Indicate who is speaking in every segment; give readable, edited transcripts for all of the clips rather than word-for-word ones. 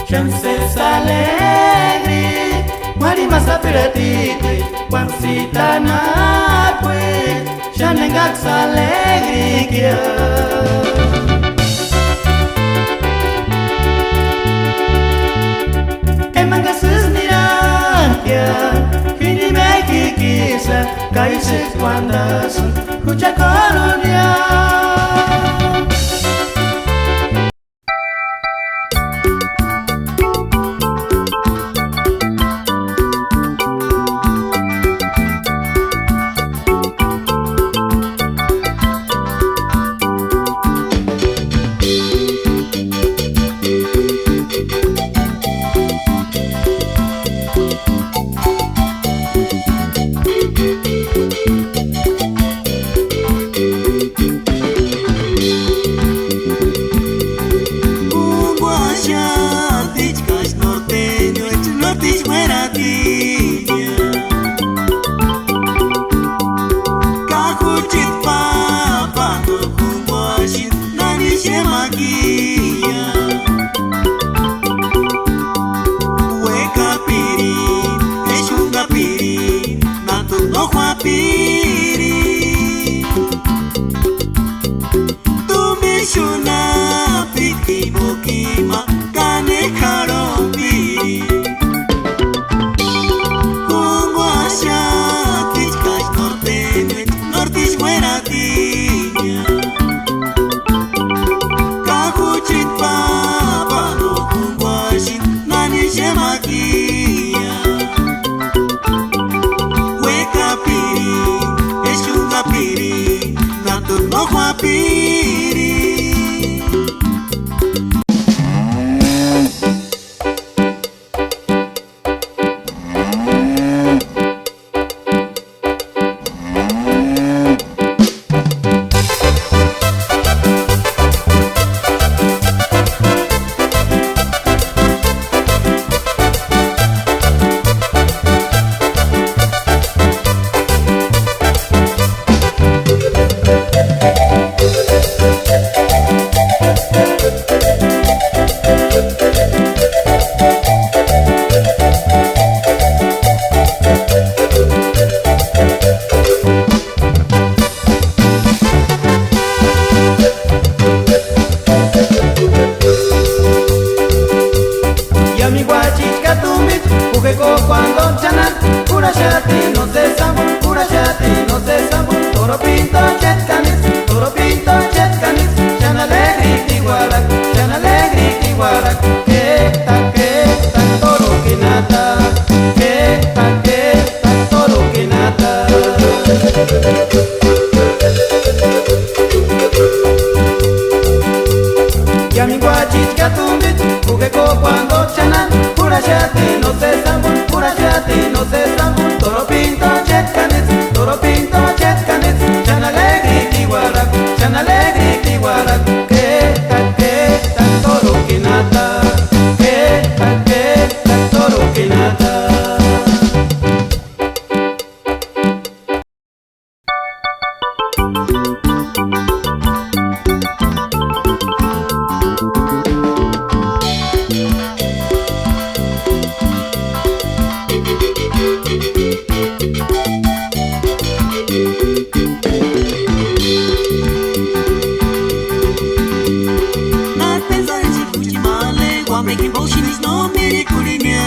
Speaker 1: Chances alegre, Marima sapiratite, Juancita napue, Shanengax alegría. Emangasus mirantia, Hini me kikisa, Kaises guandasun, Kucha colonia.
Speaker 2: Tan toro que nata,
Speaker 1: making motion is no mirikulinya.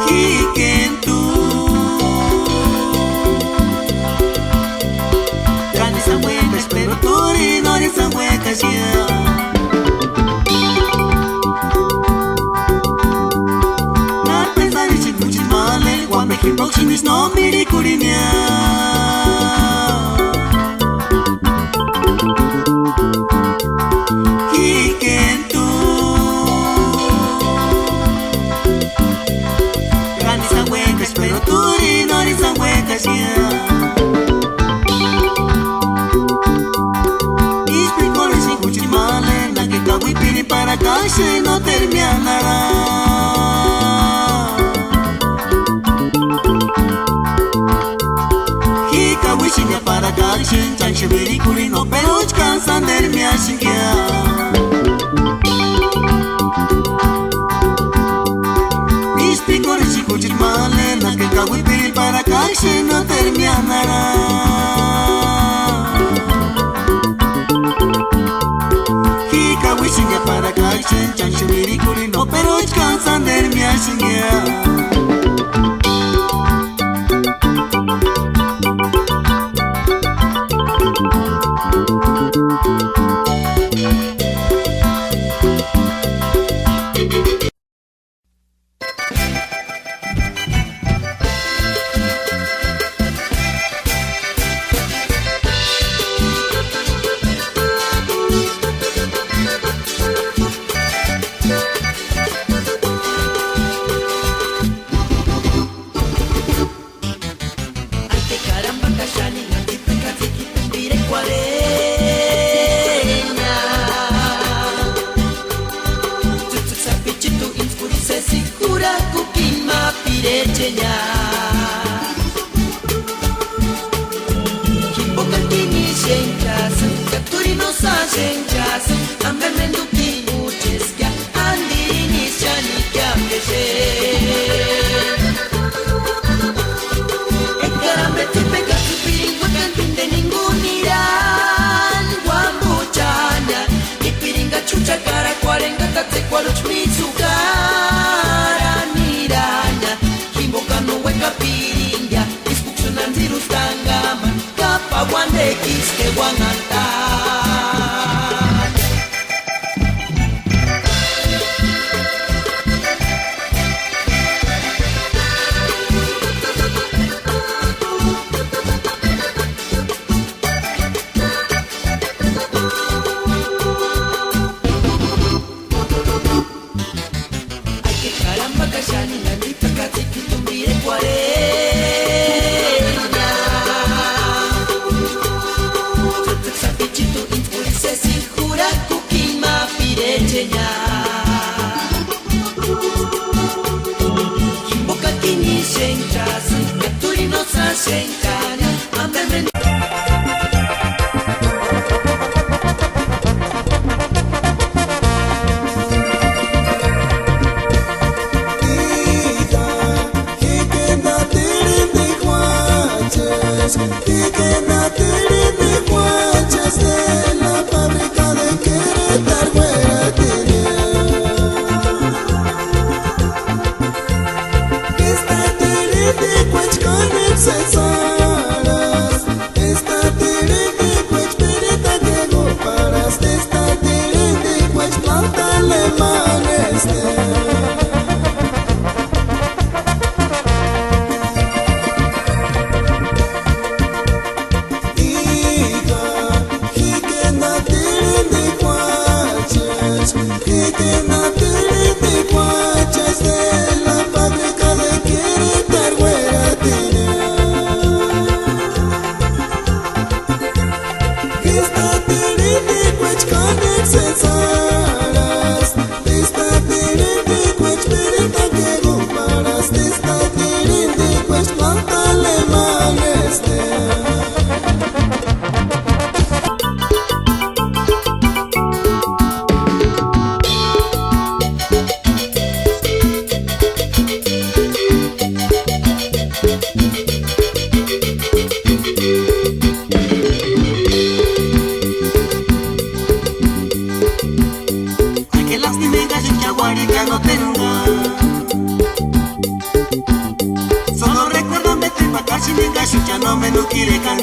Speaker 1: Hikentu Grandes san huecas pero turidores san huecas ya. Making motion is no mirikulinya. Hikentu Grandes san huecas pero turidores san huecas ya. Ispricores y cuchimales la que kawipiri para calle no terminará. Wishinya para karshin chanshe mirikuli no peruch kansan dermia shingya. Ispikore shikuchil male na que kawipil para karshin no terminará. Hika wishinya para karshin chanshe mirikuli no peruch kansan dermia shingya.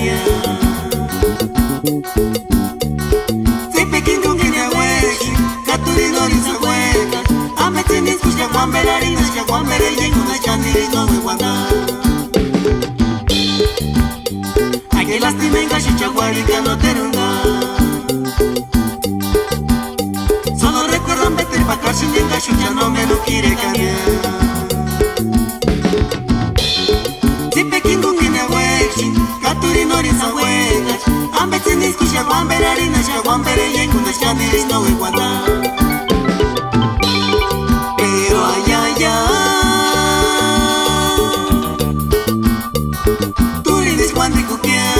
Speaker 1: kania Sipe kingo kenya weshi Katuri nori sa weka Amete niskusha kwa mbele Rinasha kwa mbele Yengu na chaniri nowe wanda Ake lastime nga shicha kwa rika no terunda Solo recuerdo meter pa kashi Nenga shucha no me lo quiere kania Sipe kingo kenya weshi Katuri nori sa weka Amete niskusha kwa mbele Rinasha kwa mbele Yengu na chaniri nowe wanda Pero ay ay ay Turi dis wandi kukia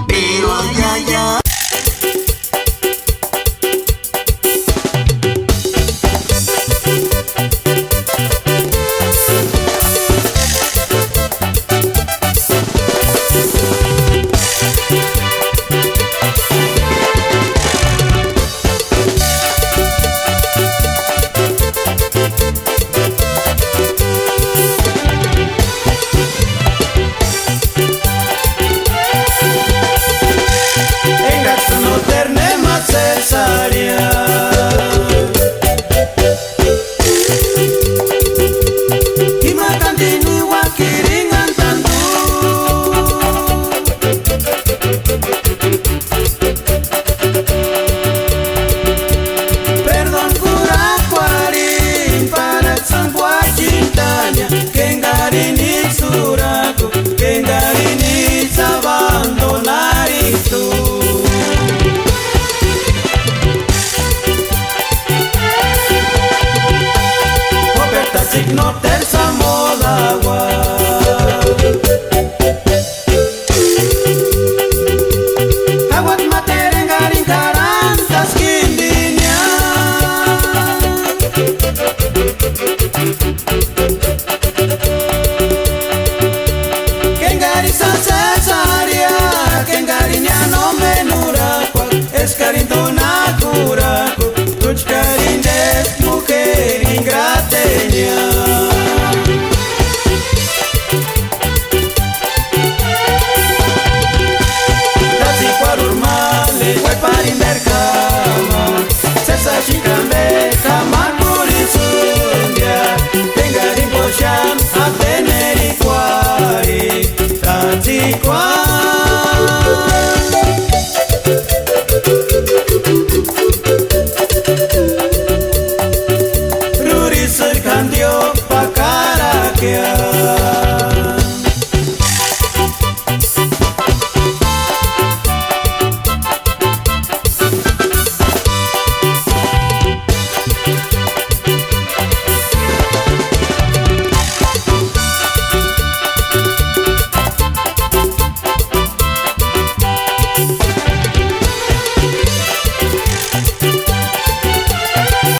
Speaker 1: Pero ay ay ay
Speaker 2: No terza moda agua Aguat materen garing karantas kindinya Kengari sa cesaria Kengarinya no menura kwa Escarinto na cura Tuch carindes mujer ingratenia Chikambe kamar purisundia Tengari bosham ateneri kwari Tati kwari